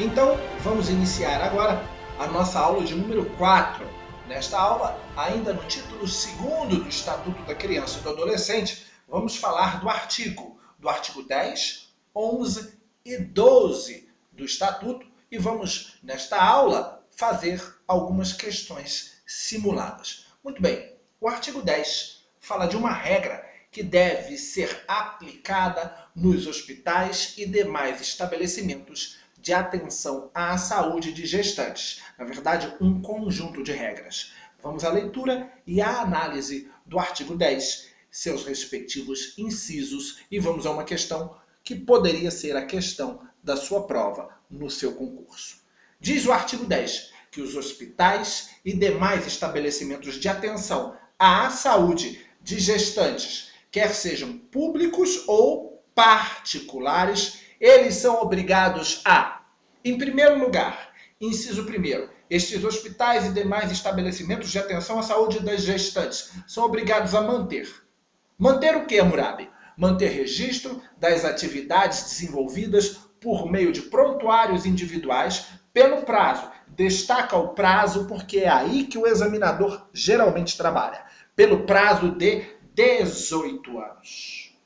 Então, vamos iniciar agora a nossa aula de número 4. Nesta aula, ainda no título 2º do Estatuto da Criança e do Adolescente, vamos falar do artigo 10, 11 e 12 do Estatuto e vamos, nesta aula, fazer algumas questões simuladas. Muito bem, o artigo 10 fala de uma regra que deve ser aplicada nos hospitais e demais estabelecimentos de atenção à saúde de gestantes. Na verdade, um conjunto de regras. Vamos à leitura e à análise do artigo 10, seus respectivos incisos, e vamos a uma questão que poderia ser a questão da sua prova no seu concurso. Diz o artigo 10 que os hospitais e demais estabelecimentos de atenção à saúde de gestantes, quer sejam públicos ou particulares, eles são obrigados a, em primeiro lugar, inciso 1º, estes hospitais e demais estabelecimentos de atenção à saúde das gestantes são obrigados a manter. Manter o que, Hammurabi? Manter registro das atividades desenvolvidas por meio de prontuários individuais pelo prazo. Destaca o prazo porque é aí que o examinador geralmente trabalha. Pelo prazo de 18 anos.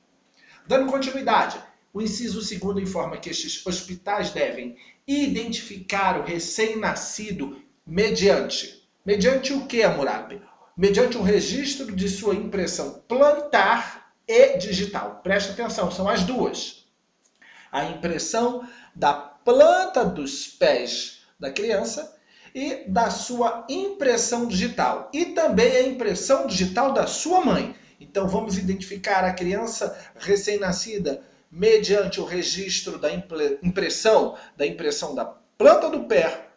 Dando continuidade, o inciso 2º informa que estes hospitais devem identificar o recém-nascido mediante o que, Hammurabi? Mediante o registro de sua impressão plantar e digital. Presta atenção, são as duas. A impressão da planta dos pés da criança e da sua impressão digital. E também a impressão digital da sua mãe. Então vamos identificar a criança recém-nascida mediante o registro da impressão da planta do pé,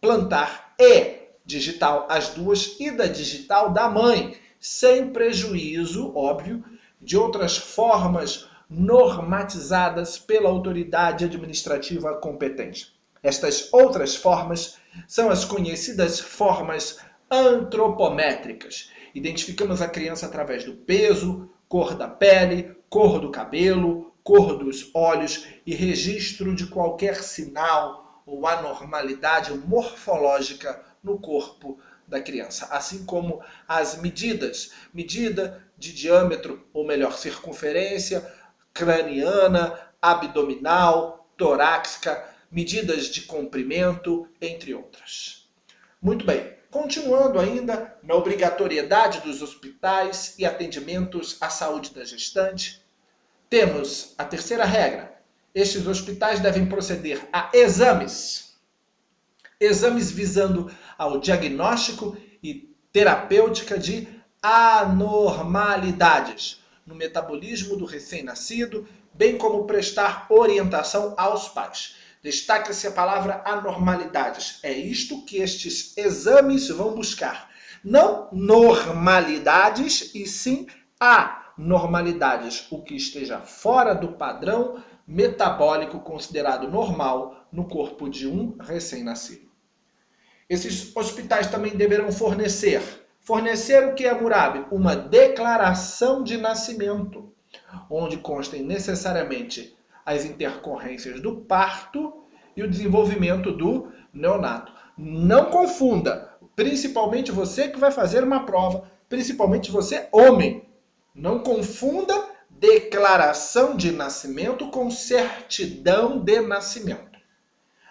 plantar e digital, as duas, e da digital da mãe, sem prejuízo, óbvio, de outras formas normatizadas pela autoridade administrativa competente. Estas outras formas são as conhecidas formas antropométricas. Identificamos a criança através do peso, cor da pele, cor do cabelo, cor dos olhos e registro de qualquer sinal ou anormalidade morfológica no corpo da criança, assim como as medidas, medida de diâmetro, ou melhor, circunferência craniana, abdominal, torácica, medidas de comprimento, entre outras. Muito bem, continuando ainda na obrigatoriedade dos hospitais e atendimentos à saúde da gestante, temos a terceira regra. Estes hospitais devem proceder a exames visando ao diagnóstico e terapêutica de anormalidades no metabolismo do recém-nascido, bem como prestar orientação aos pais. Destaca-se a palavra anormalidades. É isto que estes exames vão buscar. Não normalidades, e sim anormalidades, o que esteja fora do padrão metabólico considerado normal no corpo de um recém-nascido. Esses hospitais também deverão fornecer o que é, Hammurabi? Uma declaração de nascimento, onde constem necessariamente as intercorrências do parto e o desenvolvimento do neonato. Não confunda, principalmente você que vai fazer uma prova, principalmente você, homem. Não confunda declaração de nascimento com certidão de nascimento.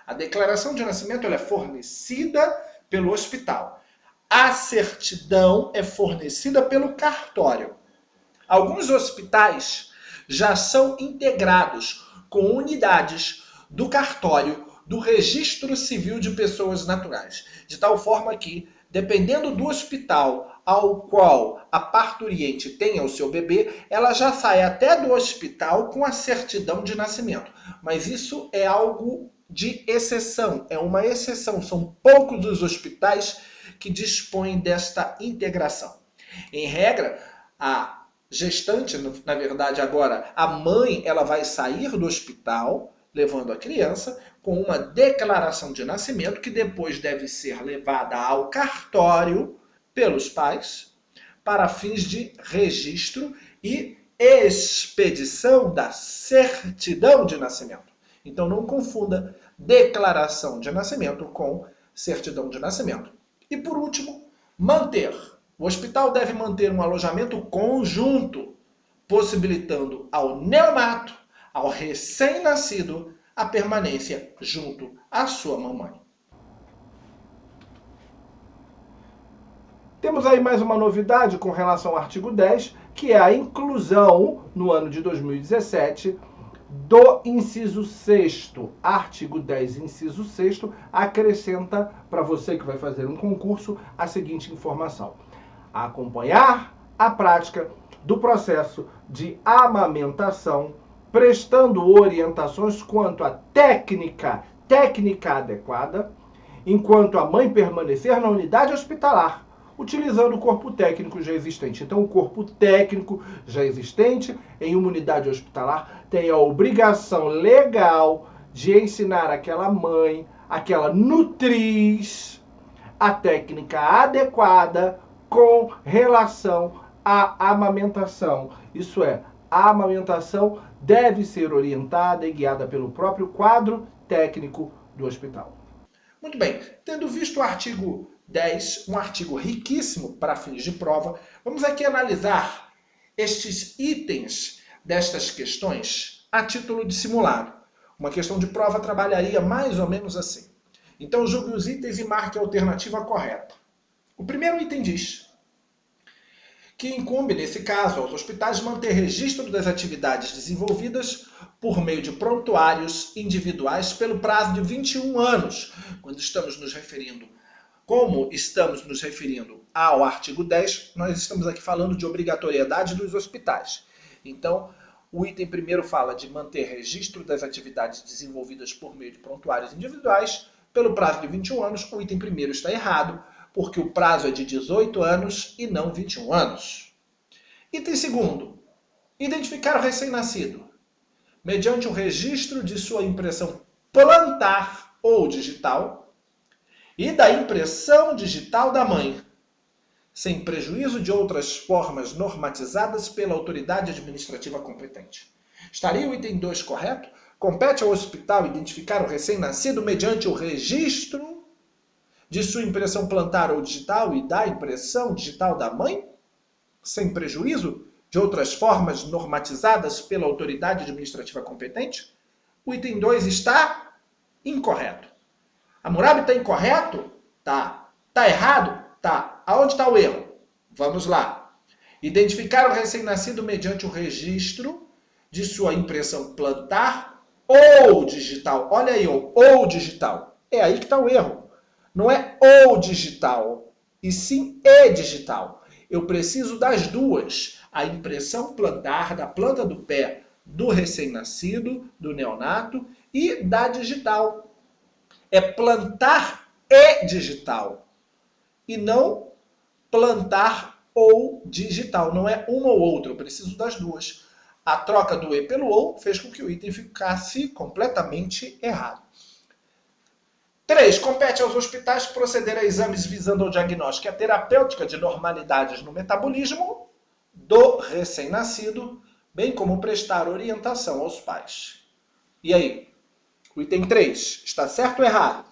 A declaração de nascimento ela é fornecida pelo hospital. A certidão é fornecida pelo cartório. Alguns hospitais já são integrados com unidades do cartório do Registro Civil de Pessoas Naturais, de tal forma que, dependendo do hospital ao qual a parturiente tenha o seu bebê, ela já sai até do hospital com a certidão de nascimento. Mas isso é algo de exceção, é uma exceção. São poucos os hospitais que dispõem desta integração. Em regra, a gestante, na verdade agora, a mãe, ela vai sair do hospital levando a criança com uma declaração de nascimento que depois deve ser levada ao cartório pelos pais para fins de registro e expedição da certidão de nascimento. Então não confunda declaração de nascimento com certidão de nascimento. E por último, manter. O hospital deve manter um alojamento conjunto, possibilitando ao neonato, ao recém-nascido, a permanência junto à sua mamãe. Temos aí mais uma novidade com relação ao artigo 10, que é a inclusão, no ano de 2017, do inciso 6º. Artigo 10, inciso 6º, acrescenta para você que vai fazer um concurso a seguinte informação: acompanhar a prática do processo de amamentação, prestando orientações quanto à técnica adequada, enquanto a mãe permanecer na unidade hospitalar, utilizando o corpo técnico já existente. Então, o corpo técnico já existente em uma unidade hospitalar tem a obrigação legal de ensinar aquela mãe, aquela nutriz, a técnica adequada com relação à amamentação. Isso é, a amamentação deve ser orientada e guiada pelo próprio quadro técnico do hospital. Muito bem, tendo visto o artigo 10, um artigo riquíssimo para fins de prova, vamos aqui analisar estes itens destas questões a título de simulado. Uma questão de prova trabalharia mais ou menos assim. Então julgue os itens e marque a alternativa correta. O primeiro item diz que incumbe, nesse caso, aos hospitais manter registro das atividades desenvolvidas por meio de prontuários individuais pelo prazo de 21 anos. Quando estamos nos referindo, como estamos nos referindo ao artigo 10, nós estamos aqui falando de obrigatoriedade dos hospitais. Então, o item primeiro fala de manter registro das atividades desenvolvidas por meio de prontuários individuais pelo prazo de 21 anos. O item primeiro está errado, porque o prazo é de 18 anos e não 21 anos. Item segundo, identificar o recém-nascido mediante o registro de sua impressão plantar ou digital e da impressão digital da mãe, sem prejuízo de outras formas normatizadas pela autoridade administrativa competente. Estaria o item 2 correto? Compete ao hospital identificar o recém-nascido mediante o registro de sua impressão plantar ou digital e da impressão digital da mãe, sem prejuízo de outras formas normatizadas pela autoridade administrativa competente? O item 2 está incorreto. Hammurabi está incorreto? Tá. Está errado? Tá. Aonde está o erro? Vamos lá. Identificar o recém-nascido mediante o registro de sua impressão plantar ou digital. Olha aí, ou digital. É aí que está o erro. Não é ou digital, e sim e digital. Eu preciso das duas. A impressão plantar da planta do pé do recém-nascido, do neonato, e da digital. É plantar e digital. E não plantar ou digital. Não é uma ou outra. Eu preciso das duas. A troca do e pelo ou fez com que o item ficasse completamente errado. 3. Compete aos hospitais proceder a exames visando ao diagnóstico e a terapêutica de normalidades no metabolismo do recém-nascido, bem como prestar orientação aos pais. E aí? O item 3 está certo ou errado?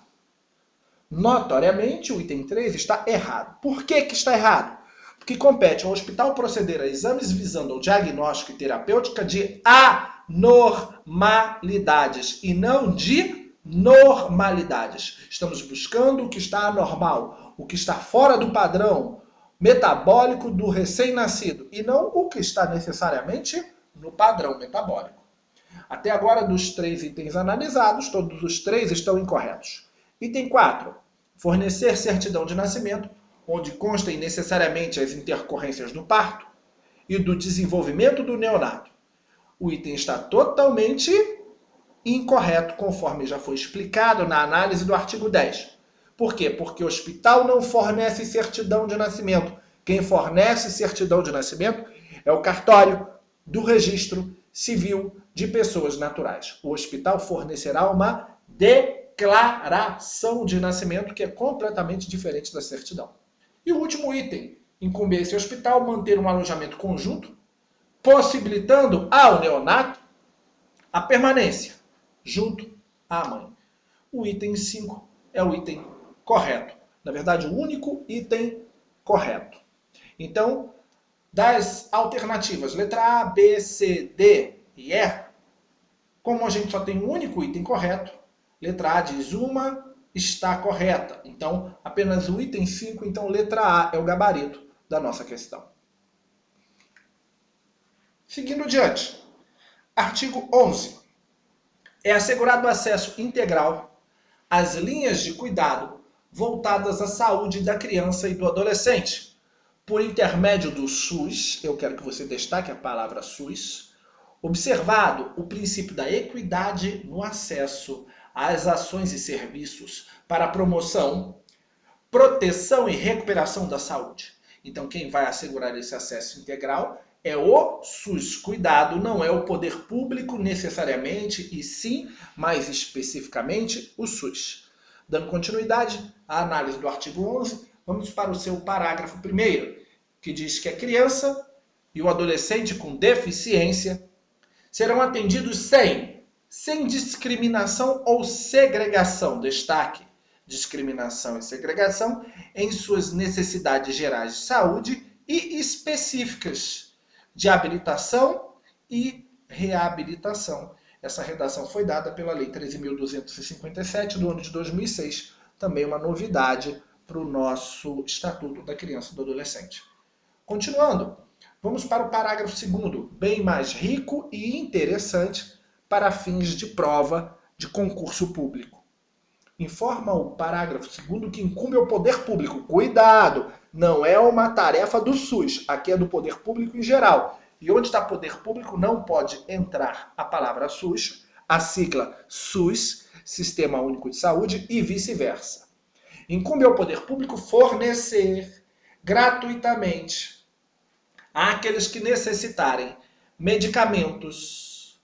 Notoriamente, o item 3 está errado. Por que está errado? Porque compete ao hospital proceder a exames visando ao diagnóstico e terapêutica de anormalidades e não de normalidades. Estamos buscando o que está anormal, o que está fora do padrão metabólico do recém-nascido e não o que está necessariamente no padrão metabólico. Até agora, dos 3 itens analisados, todos os 3 estão incorretos. Item 4. Fornecer certidão de nascimento, onde constem necessariamente as intercorrências do parto e do desenvolvimento do neonato. O item está totalmente incorreto, conforme já foi explicado na análise do artigo 10. Por quê? Porque o hospital não fornece certidão de nascimento. Quem fornece certidão de nascimento é o cartório do registro civil de pessoas naturais. O hospital fornecerá uma declaração de nascimento que é completamente diferente da certidão. E o último item, incumbe a esse hospital manter um alojamento conjunto, possibilitando ao neonato a permanência junto à mãe. O item 5 é o item correto. Na verdade, o único item correto. Então, das alternativas, letra A, B, C, D e E, como a gente só tem um único item correto, letra A diz uma está correta. Então, apenas o item 5, então letra A é o gabarito da nossa questão. Seguindo adiante, artigo 11. É assegurado acesso integral às linhas de cuidado voltadas à saúde da criança e do adolescente, por intermédio do SUS, eu quero que você destaque a palavra SUS, observado o princípio da equidade no acesso às ações e serviços para a promoção, proteção e recuperação da saúde. Então, quem vai assegurar esse acesso integral é o SUS. Cuidado, não é o poder público necessariamente, e sim, mais especificamente, o SUS. Dando continuidade à análise do artigo 11, vamos para o seu parágrafo 1º, que diz que a criança e o adolescente com deficiência serão atendidos sem discriminação ou segregação. Destaque: discriminação e segregação em suas necessidades gerais de saúde e específicas de habilitação e reabilitação. Essa redação foi dada pela Lei 13.257 do ano de 2006, também uma novidade para o nosso Estatuto da Criança e do Adolescente. Continuando, vamos para o parágrafo 2º, bem mais rico e interessante para fins de prova de concurso público. Informa o parágrafo 2º que incumbe ao poder público. Cuidado, não é uma tarefa do SUS, aqui é do poder público em geral. E onde está poder público não pode entrar a palavra SUS, a sigla SUS, Sistema Único de Saúde, e vice-versa. Incumbe ao poder público fornecer gratuitamente àqueles que necessitarem medicamentos,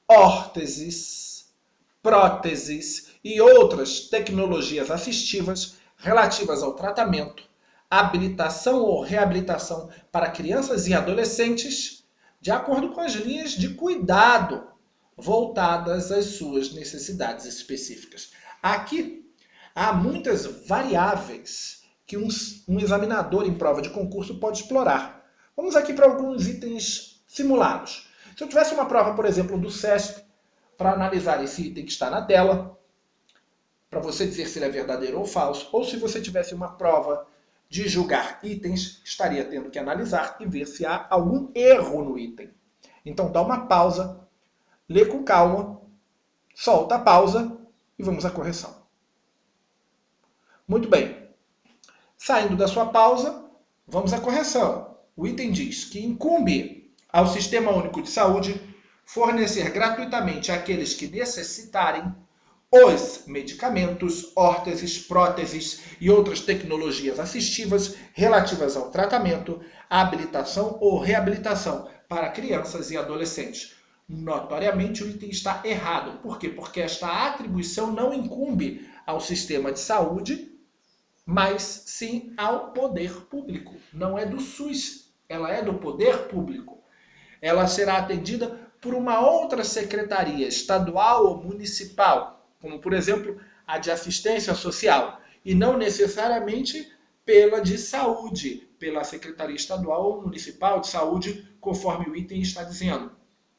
órteses, próteses e outras tecnologias assistivas relativas ao tratamento, habilitação ou reabilitação para crianças e adolescentes, de acordo com as linhas de cuidado voltadas às suas necessidades específicas. Aqui há muitas variáveis que um examinador em prova de concurso pode explorar. Vamos aqui para alguns itens simulados. Se eu tivesse uma prova, por exemplo, do SESP, para analisar esse item que está na tela, para você dizer se ele é verdadeiro ou falso, ou se você tivesse uma prova de julgar itens, estaria tendo que analisar e ver se há algum erro no item. Então dá uma pausa, lê com calma, solta a pausa e vamos à correção. Muito bem. Saindo da sua pausa, vamos à correção. O item diz que incumbe ao Sistema Único de Saúde fornecer gratuitamente àqueles que necessitarem os medicamentos, órteses, próteses e outras tecnologias assistivas relativas ao tratamento, habilitação ou reabilitação para crianças e adolescentes. Notoriamente, o item está errado. Por quê? Porque esta atribuição não incumbe ao sistema de saúde, mas sim ao poder público. Não é do SUS, ela é do poder público. Ela será atendida por uma outra secretaria estadual ou municipal, como, por exemplo, a de assistência social, e não necessariamente pela de saúde, pela Secretaria Estadual ou Municipal de Saúde, conforme o item está dizendo.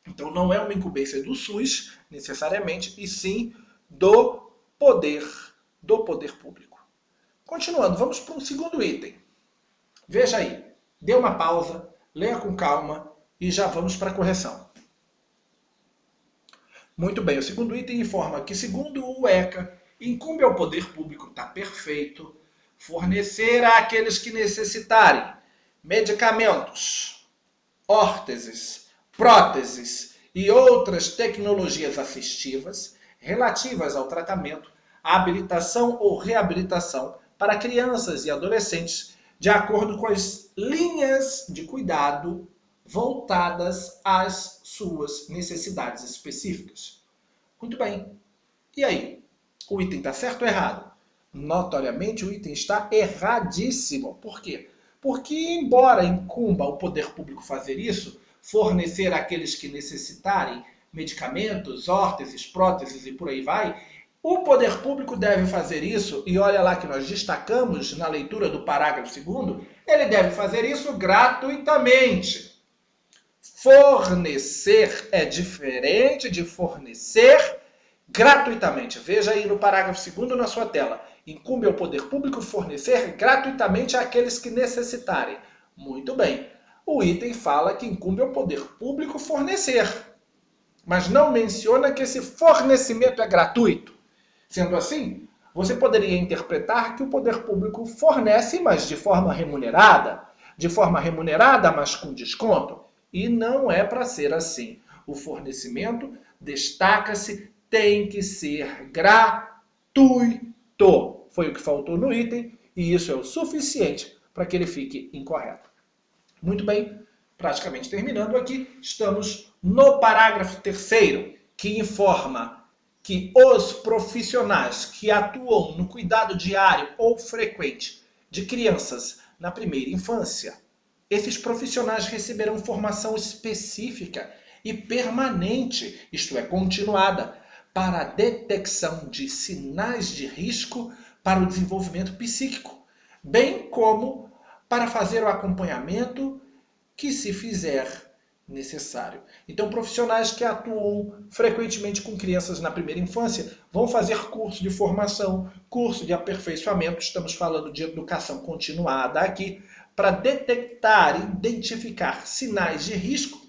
Então, não é uma incumbência do SUS, necessariamente, e sim do poder público. Continuando, vamos para um segundo item. Veja aí, dê uma pausa, leia com calma e já vamos para a correção. Muito bem, o segundo item informa que, segundo o ECA, incumbe ao poder público, está perfeito, fornecer àqueles que necessitarem medicamentos, órteses, próteses e outras tecnologias assistivas relativas ao tratamento, habilitação ou reabilitação para crianças e adolescentes, de acordo com as linhas de cuidado voltadas às suas necessidades específicas. Muito bem. E aí? O item está certo ou errado? Notoriamente, o item está erradíssimo. Por quê? Porque, embora incumba ao poder público fazer isso, fornecer àqueles que necessitarem medicamentos, órteses, próteses e por aí vai, o poder público deve fazer isso, e olha lá que nós destacamos na leitura do parágrafo 2º, ele deve fazer isso gratuitamente. Fornecer é diferente de fornecer gratuitamente. Veja aí no parágrafo 2º na sua tela. Incumbe ao poder público fornecer gratuitamente àqueles que necessitarem. Muito bem. O item fala que incumbe ao poder público fornecer, mas não menciona que esse fornecimento é gratuito. Sendo assim, você poderia interpretar que o poder público fornece, mas de forma remunerada. De forma remunerada, mas com desconto. E não é para ser assim. O fornecimento, destaca-se, tem que ser gratuito. Foi o que faltou no item e isso é o suficiente para que ele fique incorreto. Muito bem, praticamente terminando aqui, estamos no parágrafo 3º, que informa que os profissionais que atuam no cuidado diário ou frequente de crianças na primeira infância, esses profissionais receberão formação específica e permanente, isto é, continuada, para a detecção de sinais de risco para o desenvolvimento psíquico, bem como para fazer o acompanhamento que se fizer necessário. Então, profissionais que atuam frequentemente com crianças na primeira infância vão fazer curso de formação, curso de aperfeiçoamento, estamos falando de educação continuada aqui, para detectar e identificar sinais de risco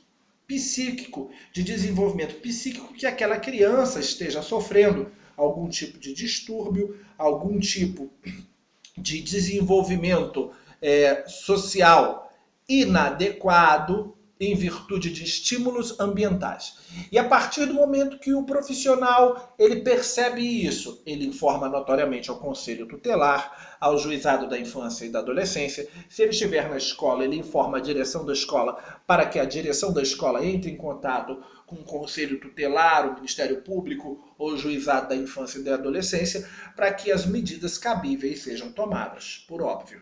psíquico, de desenvolvimento psíquico que aquela criança esteja sofrendo, algum tipo de distúrbio, algum tipo de desenvolvimento social inadequado em virtude de estímulos ambientais. E a partir do momento que o profissional ele percebe isso, ele informa notoriamente ao Conselho Tutelar, ao Juizado da Infância e da Adolescência. Se ele estiver na escola, ele informa a direção da escola para que a direção da escola entre em contato com o Conselho Tutelar, o Ministério Público ou o Juizado da Infância e da Adolescência para que as medidas cabíveis sejam tomadas, por óbvio.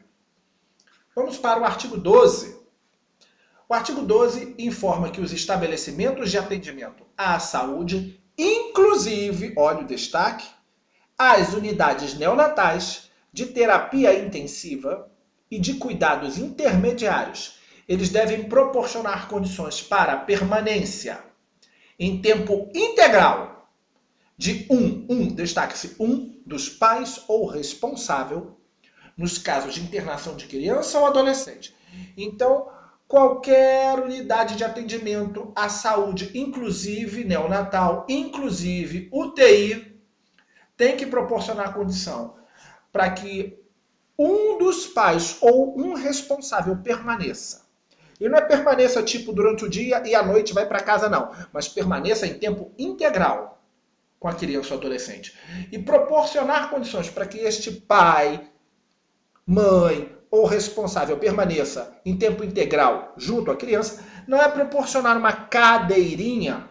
Vamos para o artigo 12. O artigo 12 informa que os estabelecimentos de atendimento à saúde, inclusive, olha o destaque, as unidades neonatais de terapia intensiva e de cuidados intermediários, eles devem proporcionar condições para a permanência em tempo integral de destaque-se, dos pais ou responsável, nos casos de internação de criança ou adolescente. Então, qualquer unidade de atendimento à saúde, inclusive neonatal, inclusive UTI, tem que proporcionar condição para que um dos pais ou um responsável permaneça. E não é permaneça tipo durante o dia e à noite vai para casa não, mas permaneça em tempo integral com a criança ou adolescente. E proporcionar condições para que este pai, mãe ou responsável permaneça em tempo integral junto à criança, não é proporcionar uma cadeirinha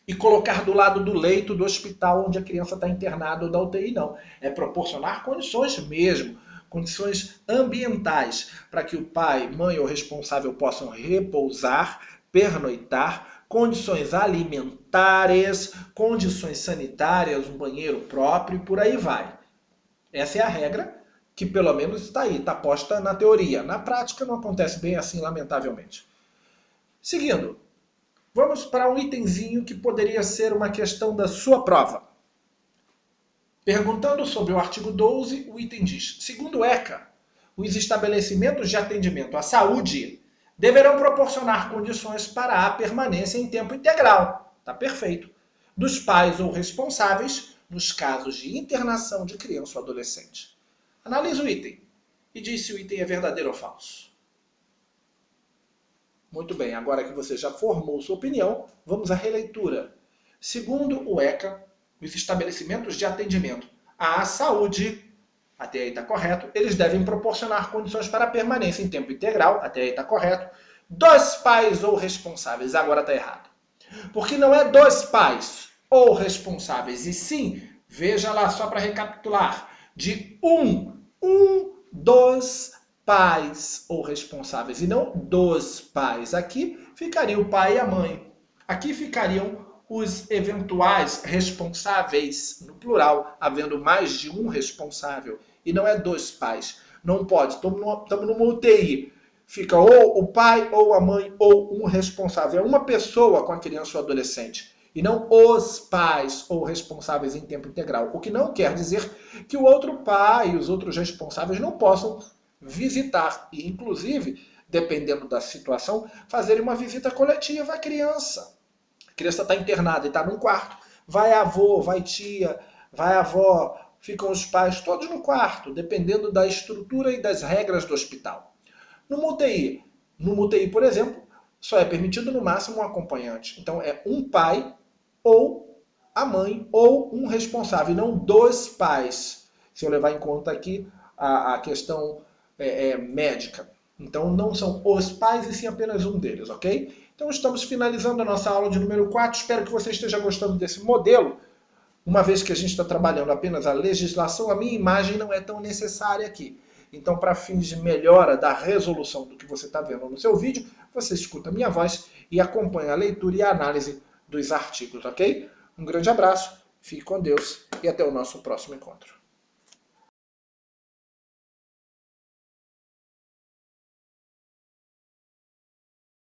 e colocar do lado do leito do hospital onde a criança está internada ou da UTI, não. É proporcionar condições mesmo, condições ambientais, para que o pai, mãe ou responsável possam repousar, pernoitar, condições alimentares, condições sanitárias, um banheiro próprio e por aí vai. Essa é a regra que pelo menos está aí, está posta na teoria. Na prática não acontece bem assim, lamentavelmente. Seguindo, vamos para um itemzinho que poderia ser uma questão da sua prova. Perguntando sobre o artigo 12, o item diz: segundo o ECA, os estabelecimentos de atendimento à saúde deverão proporcionar condições para a permanência em tempo integral, está perfeito, dos pais ou responsáveis nos casos de internação de criança ou adolescente. Analise o item e diz se o item é verdadeiro ou falso. Muito bem, agora que você já formou sua opinião, vamos à releitura. Segundo o ECA, os estabelecimentos de atendimento à saúde, até aí está correto, eles devem proporcionar condições para a permanência em tempo integral, até aí está correto, dos pais ou responsáveis, agora está errado. Porque não é dos pais ou responsáveis, e sim, veja lá só para recapitular, de dos pais ou responsáveis, e não dos pais. Aqui ficaria o pai e a mãe. Aqui ficariam os eventuais responsáveis, no plural, havendo mais de um responsável, e não é dois pais. Não pode, estamos numa UTI, fica ou o pai, ou a mãe, ou um responsável. É uma pessoa com a criança ou adolescente, e não os pais ou responsáveis em tempo integral. O que não quer dizer que o outro pai e os outros responsáveis não possam visitar, e inclusive, dependendo da situação, fazer uma visita coletiva à criança. A criança está internada e está num quarto, vai avô, vai tia, vai avó, ficam os pais todos no quarto, dependendo da estrutura e das regras do hospital. Numa UTI, por exemplo, só é permitido no máximo um acompanhante. Então é um pai ou a mãe ou um responsável, e não dois pais, se eu levar em conta aqui a questão médica. Então não são os pais e sim apenas um deles, ok? Então estamos finalizando a nossa aula de número 4. Espero que você esteja gostando desse modelo. Uma vez que a gente está trabalhando apenas a legislação, a minha imagem não é tão necessária aqui. Então, para fins de melhora da resolução do que você está vendo no seu vídeo, você escuta a minha voz e acompanha a leitura e a análise dos artigos, ok? Um grande abraço, fique com Deus e até o nosso próximo encontro.